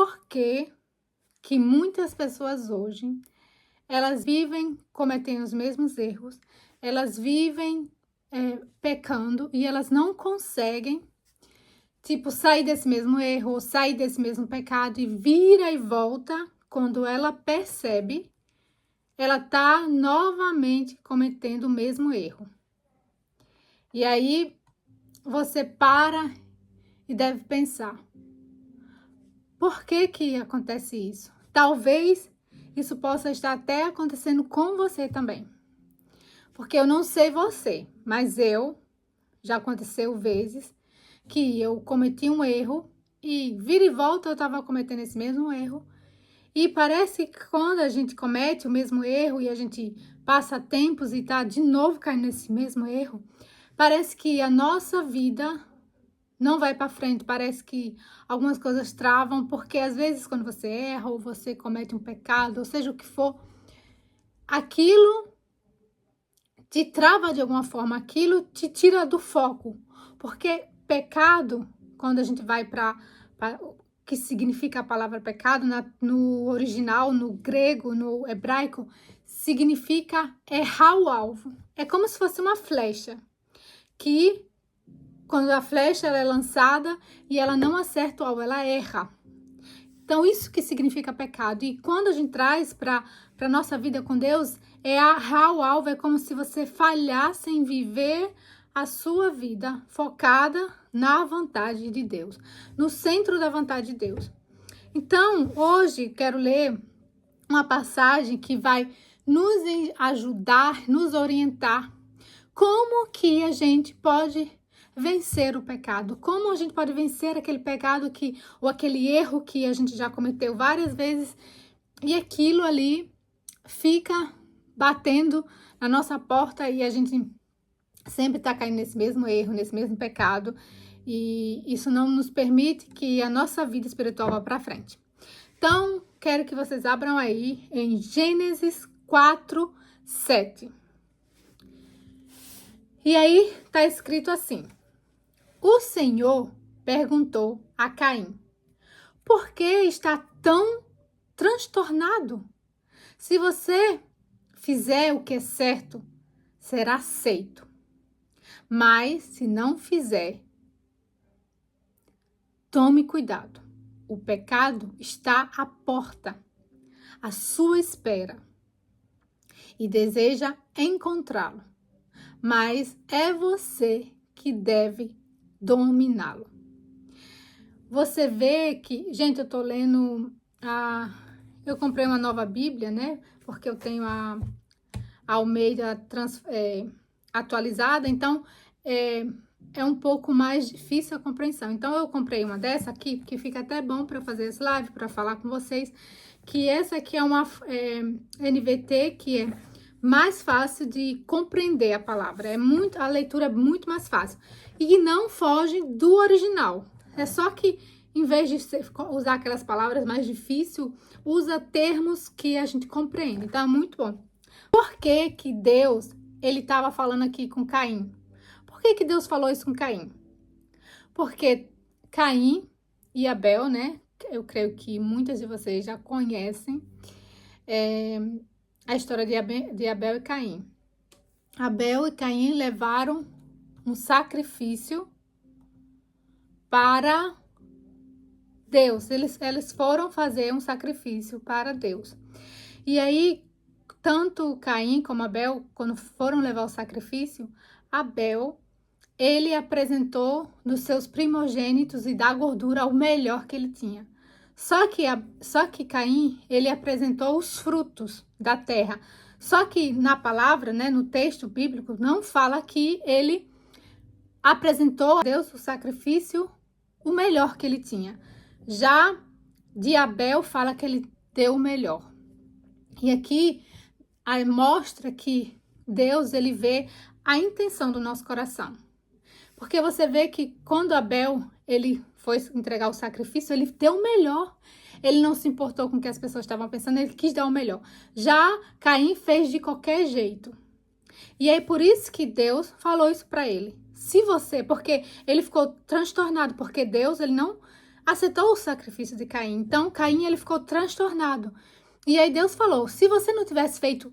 por que muitas pessoas hoje, elas vivem cometendo os mesmos erros, elas vivem pecando e elas não conseguem, tipo, sair desse mesmo erro ou sair desse mesmo pecado e vira e volta quando ela percebe, ela tá novamente cometendo o mesmo erro. E aí você para e deve pensar, por que acontece isso? Talvez isso possa estar até acontecendo com você também. Porque eu não sei você, mas já aconteceu vezes que eu cometi um erro e vira e volta eu estava cometendo esse mesmo erro. E parece que quando a gente comete o mesmo erro e a gente passa tempos e tá de novo caindo nesse mesmo erro, parece que a nossa vida não vai para frente, parece que algumas coisas travam, porque às vezes quando você erra ou você comete um pecado, ou seja o que for, aquilo te trava de alguma forma, aquilo te tira do foco, porque pecado, quando a gente vai para o que significa a palavra pecado, no original, no grego, no hebraico, significa errar o alvo. É como se fosse uma flecha, que quando a flecha ela é lançada e ela não acerta o alvo, ela erra. Então, isso que significa pecado. E quando a gente traz para a nossa vida com Deus, errar o alvo, é como se você falhasse em viver a sua vida focada na vontade de Deus, no centro da vontade de Deus. Então, hoje, quero ler uma passagem que vai nos ajudar, nos orientar como que a gente pode vencer o pecado, como a gente pode vencer aquele pecado ou aquele erro que a gente já cometeu várias vezes e aquilo ali fica batendo na nossa porta e a gente sempre tá caindo nesse mesmo erro, nesse mesmo pecado, e isso não nos permite que a nossa vida espiritual vá para frente. Então, quero que vocês abram aí em Gênesis 4, 7. E aí tá escrito assim: o Senhor perguntou a Caim: por que está tão transtornado? Se você fizer o que é certo, será aceito. Mas se não fizer, tome cuidado. O pecado está à porta, à sua espera, e deseja encontrá-lo. Mas é você que deve dominá-lo. Você vê que, gente, eu tô lendo eu comprei uma nova Bíblia, né? Porque eu tenho a Almeida atualizada, então é um pouco mais difícil a compreensão. Então eu comprei uma dessa aqui, que fica até bom para fazer esse live, para falar com vocês, que essa aqui é uma NVT que é mais fácil de compreender a palavra. A leitura é muito mais fácil. E não foge do original. É só que, em vez de usar aquelas palavras mais difíceis, usa termos que a gente compreende. Então, é muito bom. Por que que Deus, ele estava falando aqui com Caim? Por que que Deus falou isso com Caim? Porque Caim e Abel, né? Eu creio que muitas de vocês já conhecem a história de Abel e Caim. Abel e Caim levaram um sacrifício para Deus. Eles foram fazer um sacrifício para Deus. E aí, tanto Caim como Abel, quando foram levar o sacrifício, Abel, ele apresentou dos seus primogênitos e da gordura o melhor que ele tinha. Só que Caim, ele apresentou os frutos da terra. Só que na palavra, né, no texto bíblico, não fala que ele apresentou a Deus o sacrifício, o melhor que ele tinha. Já de Abel fala que ele deu o melhor. E aqui mostra que Deus, ele vê a intenção do nosso coração. Porque você vê que quando Abel, ele foi entregar o sacrifício, ele deu o melhor. Ele não se importou com o que as pessoas estavam pensando, ele quis dar o melhor. Já Caim fez de qualquer jeito. E aí, por isso que Deus falou isso para ele. Se você, porque ele ficou transtornado, porque Deus, ele não aceitou o sacrifício de Caim. Então, Caim, ele ficou transtornado. E aí Deus falou, se você não tivesse feito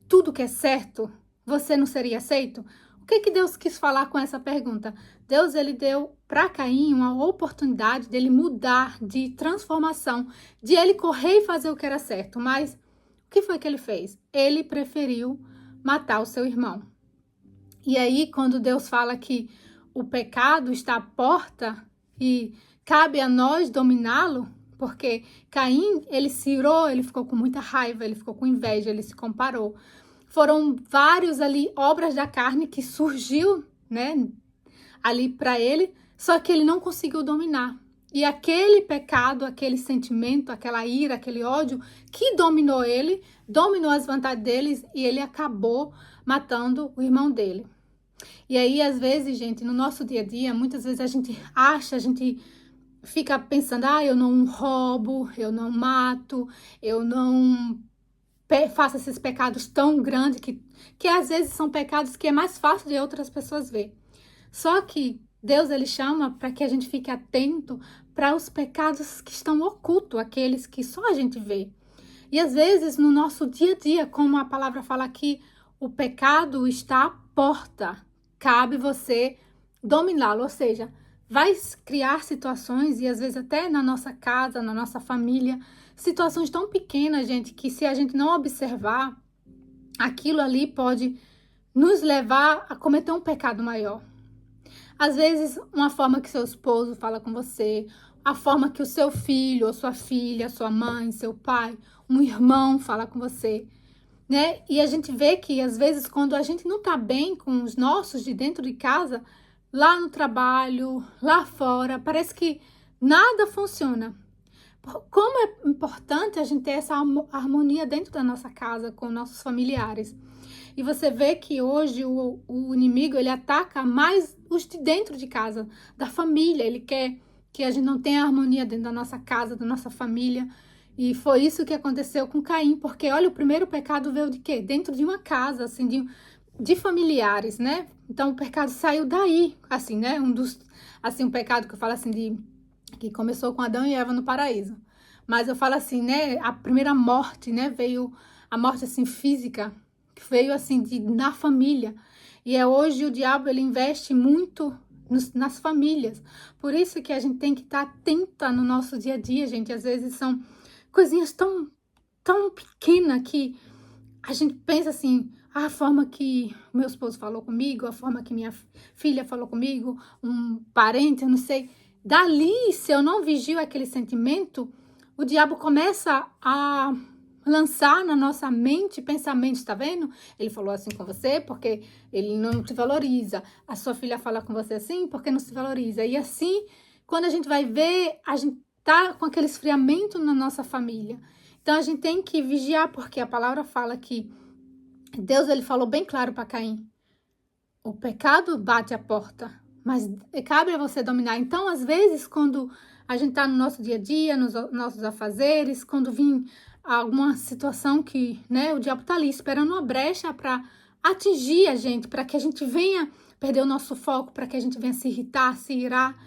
tudo que é certo, você não seria aceito? O que que Deus quis falar com essa pergunta? Deus, ele deu para Caim uma oportunidade dele mudar, de transformação, de ele correr e fazer o que era certo. Mas o que foi que ele fez? Ele preferiu matar o seu irmão. E aí, quando Deus fala que o pecado está à porta e cabe a nós dominá-lo, porque Caim, ele se irou, ele ficou com muita raiva, ele ficou com inveja, ele se comparou. Foram vários ali, obras da carne que surgiu, né, ali para ele, só que ele não conseguiu dominar. E aquele pecado, aquele sentimento, aquela ira, aquele ódio que dominou ele, dominou as vontades deles e ele acabou matando o irmão dele. E aí, às vezes, gente, no nosso dia a dia, muitas vezes a gente fica pensando, eu não roubo, eu não mato, eu não faço esses pecados tão grandes que às vezes são pecados que é mais fácil de outras pessoas ver. Só que Deus, ele chama para que a gente fique atento para os pecados que estão ocultos, aqueles que só a gente vê. E às vezes, no nosso dia a dia, como a palavra fala aqui, o pecado está à porta. Cabe você dominá-lo, ou seja, vai criar situações, e às vezes até na nossa casa, na nossa família, situações tão pequenas, gente, que se a gente não observar, aquilo ali pode nos levar a cometer um pecado maior. Às vezes, uma forma que seu esposo fala com você, a forma que o seu filho, ou sua filha, sua mãe, seu pai, um irmão fala com você, né? E a gente vê que, às vezes, quando a gente não tá bem com os nossos de dentro de casa, lá no trabalho, lá fora, parece que nada funciona. Como é importante a gente ter essa harmonia dentro da nossa casa, com nossos familiares. E você vê que hoje o inimigo, ele ataca mais os de dentro de casa, da família. Ele quer que a gente não tenha harmonia dentro da nossa casa, da nossa família. E foi isso que aconteceu com Caim, porque olha, o primeiro pecado veio de quê? Dentro de uma casa, assim, de familiares, né? Então o pecado saiu daí, assim, né? Um pecado que eu falo assim, que começou com Adão e Eva no paraíso. Mas eu falo assim, né? A primeira morte, né? Veio a morte, assim, física, que veio, assim, na família. E hoje o diabo, ele investe muito nas famílias. Por isso que a gente tem que estar atenta no nosso dia a dia, gente. Às vezes são coisinhas tão pequenas que a gente pensa assim, a forma que meu esposo falou comigo, a forma que minha filha falou comigo, um parente, eu não sei. Dali, se eu não vigio aquele sentimento, o diabo começa a lançar na nossa mente pensamentos, tá vendo? Ele falou assim com você porque ele não te valoriza. A sua filha fala com você assim porque não se valoriza. E assim, quando a gente vai ver, a gente tá com aquele esfriamento na nossa família. Então a gente tem que vigiar, porque a palavra fala que Deus, ele falou bem claro para Caim: o pecado bate a porta, mas cabe a você dominar. Então, às vezes, quando a gente tá no nosso dia a dia, nos nossos afazeres, quando vir alguma situação que, né, o diabo tá ali esperando uma brecha para atingir a gente, para que a gente venha perder o nosso foco, para que a gente venha se irritar, se irar.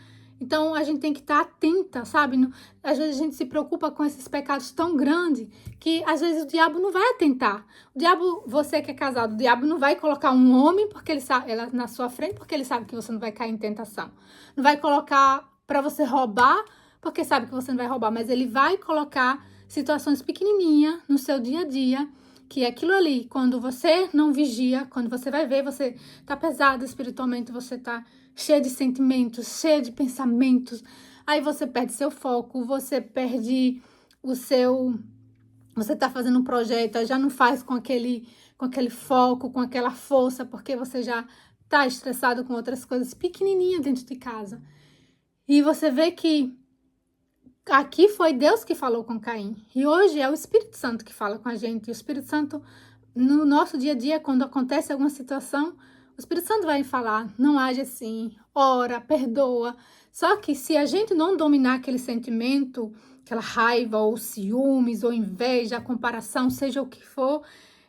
Então, a gente tem que estar atenta, sabe? Às vezes a gente se preocupa com esses pecados tão grandes que, às vezes, o diabo não vai atentar. O diabo, você que é casado, o diabo não vai colocar um homem porque ele sabe, ela na sua frente porque ele sabe que você não vai cair em tentação. Não vai colocar para você roubar porque sabe que você não vai roubar, mas ele vai colocar situações pequenininhas no seu dia a dia, que é aquilo ali, quando você não vigia, quando você vai ver, você tá pesado espiritualmente, você tá cheio de sentimentos, cheio de pensamentos, aí você perde seu foco, você perde o seu... Você tá fazendo um projeto, aí já não faz com aquele foco, com aquela força, porque você já tá estressado com outras coisas pequenininhas dentro de casa. E você vê que aqui foi Deus que falou com Caim. E hoje é o Espírito Santo que fala com a gente. E o Espírito Santo, no nosso dia a dia, quando acontece alguma situação, o Espírito Santo vai falar, não age assim, ora, perdoa. Só que se a gente não dominar aquele sentimento, aquela raiva, ou ciúmes, ou inveja, a comparação, seja o que for,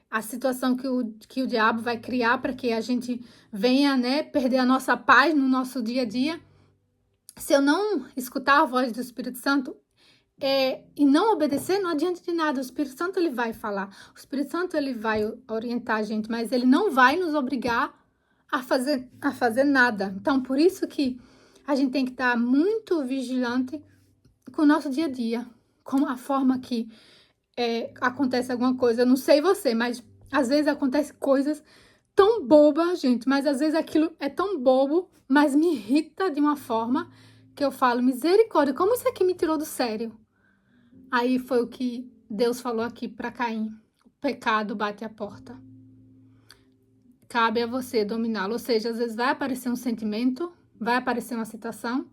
a situação que o diabo vai criar para que a gente venha, né, perder a nossa paz no nosso dia a dia, Se eu não escutar a voz do Espírito Santo, e não obedecer, não adianta de nada. O Espírito Santo, ele vai falar. O Espírito Santo, ele vai orientar a gente, mas ele não vai nos obrigar a fazer nada. Então, por isso que a gente tem que estar muito vigilante com o nosso dia a dia, com a forma que acontece alguma coisa. Eu não sei você, mas às vezes acontece coisas tão bobas, gente, mas às vezes aquilo é tão bobo, mas me irrita de uma forma que eu falo, misericórdia, como isso aqui me tirou do sério? Aí foi o que Deus falou aqui para Caim: o pecado bate a porta. Cabe a você dominá-lo. Ou seja, às vezes vai aparecer um sentimento, vai aparecer uma situação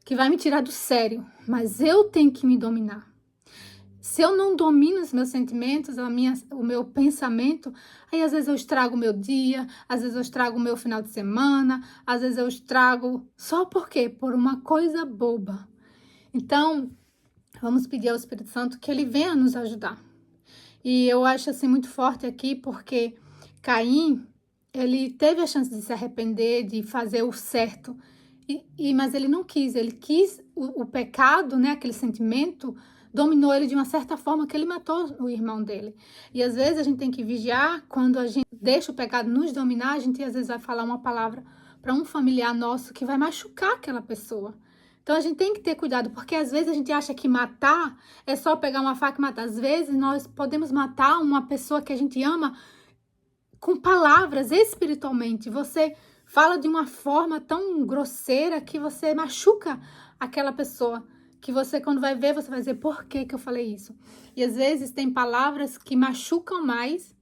que vai me tirar do sério, mas eu tenho que me dominar. Se eu não domino os meus sentimentos, o meu pensamento, aí às vezes eu estrago o meu dia, às vezes eu estrago o meu final de semana, às vezes eu estrago só por quê? Por uma coisa boba. Então, vamos pedir ao Espírito Santo que ele venha nos ajudar. E eu acho assim muito forte aqui porque Caim, ele teve a chance de se arrepender, de fazer o certo, mas ele não quis, ele quis o pecado, né, aquele sentimento, dominou ele de uma certa forma que ele matou o irmão dele. E às vezes a gente tem que vigiar, quando a gente deixa o pecado nos dominar, a gente às vezes vai falar uma palavra para um familiar nosso que vai machucar aquela pessoa. Então a gente tem que ter cuidado, porque às vezes a gente acha que matar é só pegar uma faca e matar. Às vezes nós podemos matar uma pessoa que a gente ama com palavras, espiritualmente. Você fala de uma forma tão grosseira que você machuca aquela pessoa, que você, quando vai ver, você vai dizer, por que que eu falei isso? E às vezes tem palavras que machucam mais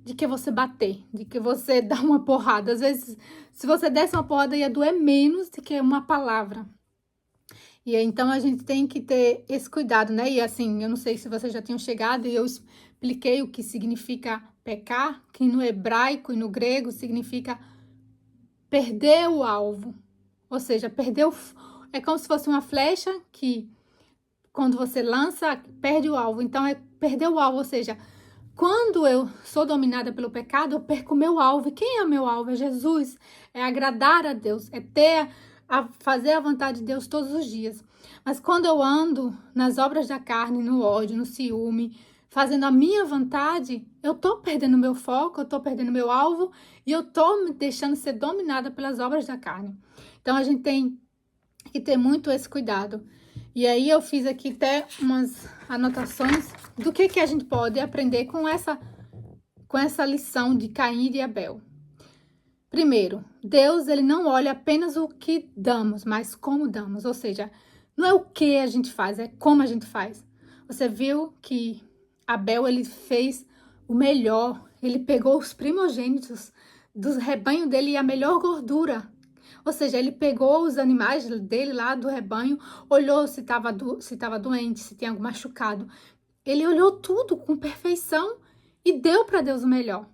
de que você bater, de que você dar uma porrada. Às vezes, se você desse uma porrada, ia doer menos do que uma palavra. E então a gente tem que ter esse cuidado, né? E assim, eu não sei se vocês já tinham chegado e eu expliquei o que significa pecar, que no hebraico e no grego significa perder o alvo. Ou seja, é como se fosse uma flecha que, quando você lança, perde o alvo. Então, é perder o alvo, ou seja, quando eu sou dominada pelo pecado, eu perco o meu alvo. E quem é o meu alvo? É Jesus. É agradar a Deus, fazer a vontade de Deus todos os dias. Mas quando eu ando nas obras da carne, no ódio, no ciúme, fazendo a minha vontade, eu tô perdendo meu foco, eu tô perdendo meu alvo e eu tô me deixando ser dominada pelas obras da carne. Então a gente tem que ter muito esse cuidado. E aí eu fiz aqui até umas anotações do que a gente pode aprender com essa lição de Caim e de Abel. Primeiro, Deus, ele não olha apenas o que damos, mas como damos. Ou seja, não é o que a gente faz, é como a gente faz. Você viu que Abel, ele fez o melhor. Ele pegou os primogênitos do rebanho dele e a melhor gordura. Ou seja, ele pegou os animais dele lá do rebanho, olhou se estava doente, se tem algo machucado. Ele olhou tudo com perfeição e deu para Deus o melhor.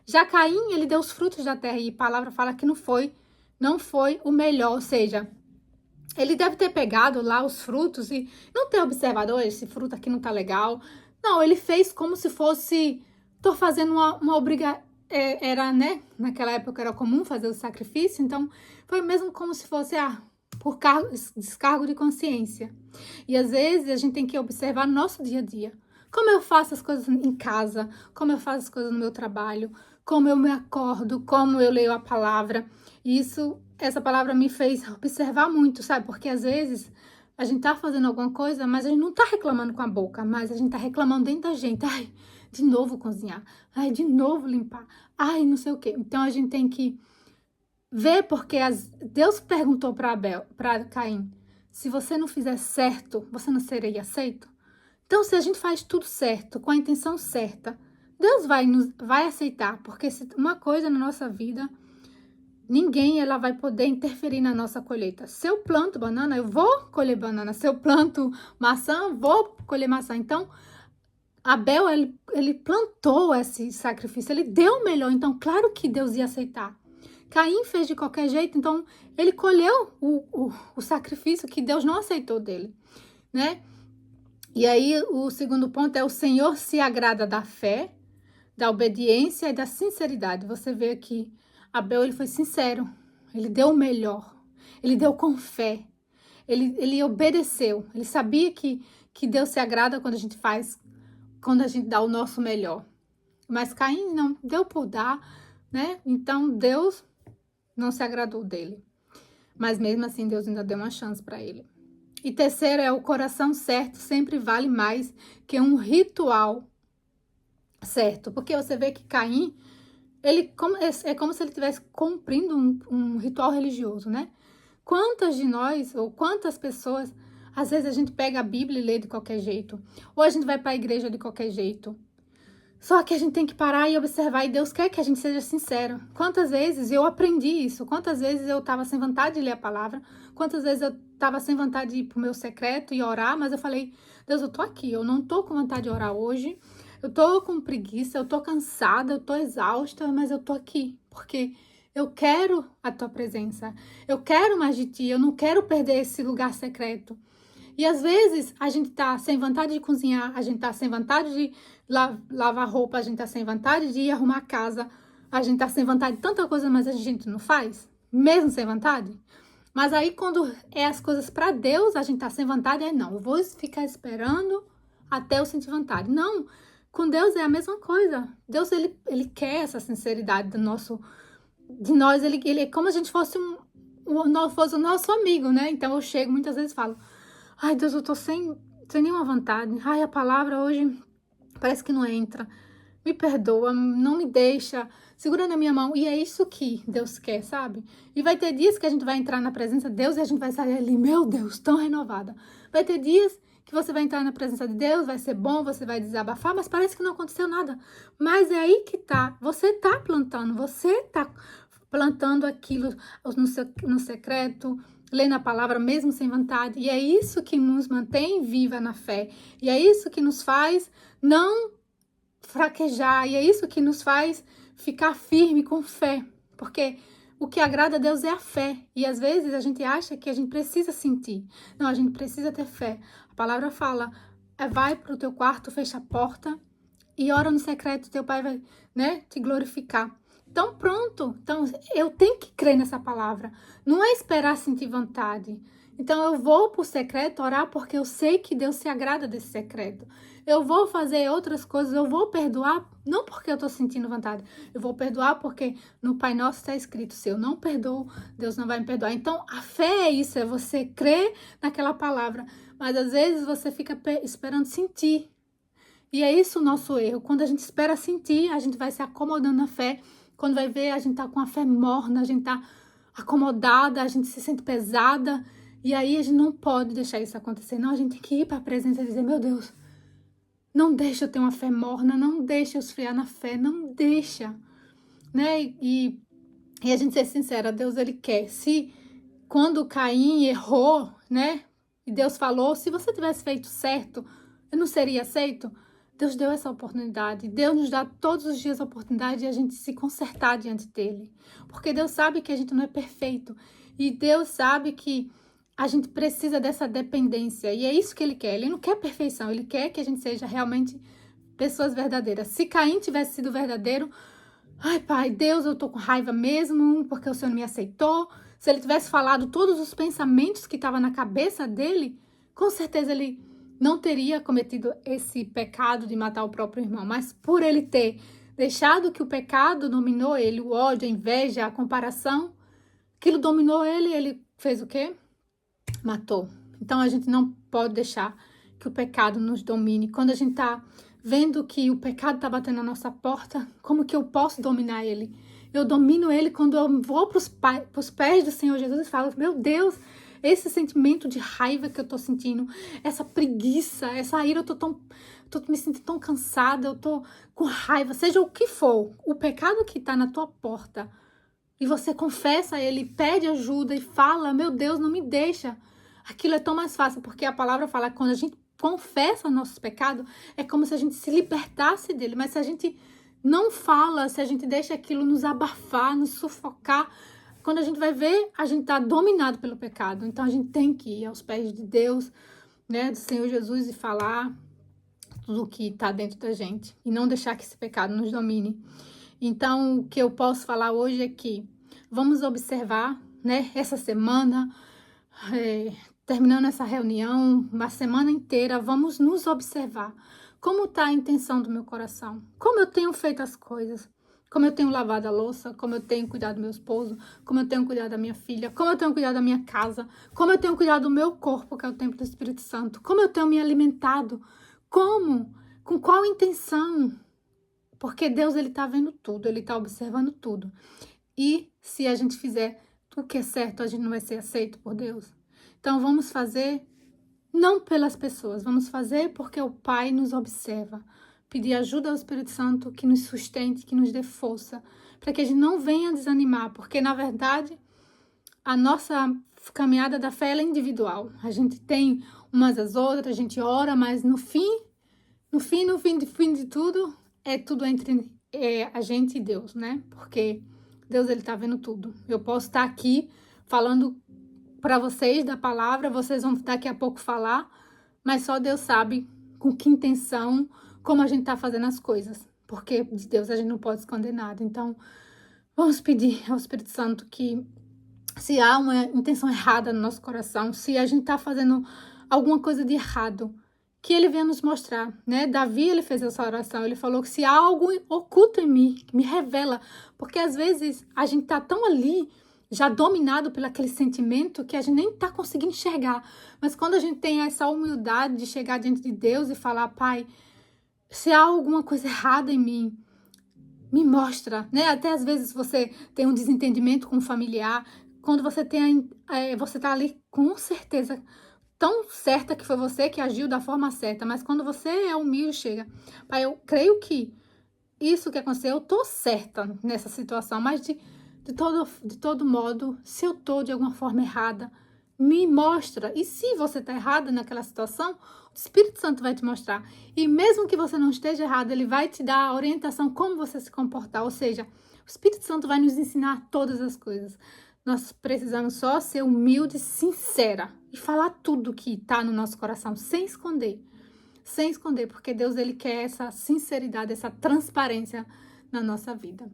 Já Caim, ele deu os frutos da terra e a palavra fala que não foi o melhor, ou seja, ele deve ter pegado lá os frutos e não ter observado, esse fruto aqui não tá legal. Não, ele fez como se fosse, tô fazendo uma obrigação, era, né, naquela época era comum fazer o sacrifício, então foi mesmo como se fosse, por descargo de consciência. E às vezes a gente tem que observar no nosso dia a dia. Como eu faço as coisas em casa, como eu faço as coisas no meu trabalho, como eu me acordo, como eu leio a palavra. E essa palavra me fez observar muito, sabe? Porque às vezes a gente tá fazendo alguma coisa, mas a gente não tá reclamando com a boca, mas a gente tá reclamando dentro da gente. Ai, de novo cozinhar. Ai, de novo limpar. Ai, não sei o quê. Então a gente tem que ver, porque Deus perguntou para Caim, se você não fizer certo, você não seria aceito? Então, se a gente faz tudo certo, com a intenção certa, Deus vai aceitar, porque se uma coisa na nossa vida, ela vai poder interferir na nossa colheita. Se eu planto banana, eu vou colher banana. Se eu planto maçã, eu vou colher maçã. Então, Abel, ele plantou esse sacrifício, ele deu o melhor, então claro que Deus ia aceitar. Caim fez de qualquer jeito, então ele colheu o sacrifício que Deus não aceitou dele, né? E aí o segundo ponto é: o Senhor se agrada da fé, da obediência e da sinceridade. Você vê que Abel, ele foi sincero, ele deu o melhor, ele deu com fé. ele obedeceu, ele sabia que Deus se agrada quando a gente dá o nosso melhor. Mas Caim não deu por dar, né? Então Deus não se agradou dele. Mas mesmo assim Deus ainda deu uma chance para ele. E terceiro o coração certo sempre vale mais que um ritual certo. Porque você vê que Caim, é como se ele estivesse cumprindo um ritual religioso, né? Quantas de nós, ou quantas pessoas, às vezes a gente pega a Bíblia e lê de qualquer jeito, ou a gente vai para a igreja de qualquer jeito. Só que a gente tem que parar e observar, e Deus quer que a gente seja sincero. Quantas vezes eu aprendi isso, quantas vezes eu estava sem vontade de ler a palavra, quantas vezes eu estava sem vontade de ir pro meu secreto e orar, mas eu falei, Deus, eu tô aqui, eu não tô com vontade de orar hoje, eu tô com preguiça, eu tô cansada, eu tô exausta, mas eu tô aqui, porque eu quero a tua presença, eu quero mais de ti, eu não quero perder esse lugar secreto. E às vezes a gente tá sem vontade de cozinhar, a gente tá sem vontade de lavar roupa, a gente tá sem vontade de ir arrumar a casa, a gente tá sem vontade de tanta coisa, mas a gente não faz, mesmo sem vontade. Mas aí quando é as coisas para Deus, a gente tá sem vontade, aí não, eu vou ficar esperando até eu sentir vontade. Não, com Deus é a mesma coisa. Deus, ele quer essa sinceridade de nós, ele é como se a gente fosse fosse o nosso amigo, né? Então eu chego muitas vezes e falo, ai, Deus, eu tô sem nenhuma vontade. Ai, a palavra hoje parece que não entra. Me perdoa, não me deixa. Segura na minha mão. E é isso que Deus quer, sabe? E vai ter dias que a gente vai entrar na presença de Deus e a gente vai sair ali, meu Deus, tão renovada. Vai ter dias que você vai entrar na presença de Deus, vai ser bom, você vai desabafar, mas parece que não aconteceu nada. Mas é aí que tá. Você tá plantando aquilo no secreto, lendo a palavra mesmo sem vontade, e é isso que nos mantém viva na fé, e é isso que nos faz não fraquejar, e é isso que nos faz ficar firme com fé, porque o que agrada a Deus é a fé, e às vezes a gente acha que a gente precisa sentir, não, a gente precisa ter fé. A palavra fala, vai para o teu quarto, fecha a porta e ora no secreto, teu pai vai, né, te glorificar. Então, pronto. Então, eu tenho que crer nessa palavra. Não é esperar sentir vontade. Então, eu vou pro secreto orar porque eu sei que Deus se agrada desse secreto. Eu vou fazer outras coisas, eu vou perdoar, não porque eu tô sentindo vontade. Eu vou perdoar porque no Pai Nosso está escrito, se eu não perdoo, Deus não vai me perdoar. Então, a fé é isso, é você crer naquela palavra. Mas, às vezes, você fica esperando sentir. E é isso o nosso erro. Quando a gente espera sentir, a gente vai se acomodando na fé. Quando vai ver, a gente tá com a fé morna, a gente tá acomodada, a gente se sente pesada. E aí a gente não pode deixar isso acontecer. Não, a gente tem que ir para a presença e dizer, meu Deus, não deixa eu ter uma fé morna, não deixa eu esfriar na fé, não deixa. Né? E a gente ser sincera, Deus, ele quer. Se quando Caim errou, né? E Deus falou, se você tivesse feito certo, eu não seria aceito? Deus deu essa oportunidade. Deus nos dá todos os dias a oportunidade de a gente se consertar diante dele. Porque Deus sabe que a gente não é perfeito. E Deus sabe que a gente precisa dessa dependência. E é isso que ele quer. Ele não quer perfeição. Ele quer que a gente seja realmente pessoas verdadeiras. Se Caim tivesse sido verdadeiro, ai, pai, Deus, eu tô com raiva mesmo, porque o Senhor não me aceitou. Se ele tivesse falado todos os pensamentos que estavam na cabeça dele, com certeza ele não teria cometido esse pecado de matar o próprio irmão. Mas por ele ter deixado que o pecado dominou ele, o ódio, a inveja, a comparação, aquilo dominou ele, ele fez o quê? Matou. Então a gente não pode deixar que o pecado nos domine. Quando a gente tá vendo que o pecado tá batendo na nossa porta, como que eu posso dominar ele? Eu domino ele quando eu vou pros pés do Senhor Jesus e falo, meu Deus, esse sentimento de raiva que eu tô sentindo, essa preguiça, essa ira, eu tô me sentindo tão cansada, eu tô com raiva, seja o que for, o pecado que tá na tua porta, e você confessa a ele, pede ajuda e fala, meu Deus, não me deixa. Aquilo é tão mais fácil, porque a palavra fala que quando a gente confessa nossos pecados, é como se a gente se libertasse dele, mas se a gente não fala, se a gente deixa aquilo nos abafar, nos sufocar, quando a gente vai ver, a gente tá dominado pelo pecado. Então a gente tem que ir aos pés de Deus, né, do Senhor Jesus e falar tudo o que tá dentro da gente e não deixar que esse pecado nos domine. Então, o que eu posso falar hoje é que vamos observar, né, essa semana, terminando essa reunião, uma semana inteira, vamos nos observar. Como está a intenção do meu coração? Como eu tenho feito as coisas? Como eu tenho lavado a louça? Como eu tenho cuidado do meu esposo? Como eu tenho cuidado da minha filha? Como eu tenho cuidado da minha casa? Como eu tenho cuidado do meu corpo, que é o templo do Espírito Santo? Como eu tenho me alimentado? Como? Com qual intenção? Porque Deus, ele está vendo tudo, ele está observando tudo. E se a gente fizer o que é certo, a gente não vai ser aceito por Deus. Então vamos fazer não pelas pessoas, vamos fazer porque o Pai nos observa. Pedir ajuda ao Espírito Santo que nos sustente, que nos dê força, para que a gente não venha desanimar, porque na verdade a nossa caminhada da fé ela é individual. A gente tem umas às outras, a gente ora, mas no fim de tudo, é tudo entre a gente e Deus, né? Porque Deus, ele tá vendo tudo. Eu posso estar aqui falando para vocês da palavra, vocês vão daqui a pouco falar, mas só Deus sabe com que intenção, como a gente tá fazendo as coisas. Porque de Deus a gente não pode esconder nada. Então, vamos pedir ao Espírito Santo que, se há uma intenção errada no nosso coração, se a gente tá fazendo alguma coisa de errado, que ele venha nos mostrar, né? Davi, ele fez essa oração, ele falou que se há algo oculto em mim, me revela, porque às vezes a gente tá tão ali, já dominado pelo aquele sentimento, que a gente nem tá conseguindo enxergar, mas quando a gente tem essa humildade de chegar diante de Deus e falar, Pai, se há alguma coisa errada em mim, me mostra, né? Até às vezes você tem um desentendimento com um familiar, quando você você tá ali com certeza tão certa que foi você que agiu da forma certa, mas quando você é humilde, chega, Pai, eu creio que isso que aconteceu, eu tô certa nessa situação, mas de todo modo, se eu tô de alguma forma errada, me mostra. E se você tá errada naquela situação, o Espírito Santo vai te mostrar. E mesmo que você não esteja errado, ele vai te dar a orientação como você se comportar. Ou seja, o Espírito Santo vai nos ensinar todas as coisas. Nós precisamos só ser humilde, sincera e falar tudo que está no nosso coração, sem esconder. Sem esconder, porque Deus, ele quer essa sinceridade, essa transparência na nossa vida.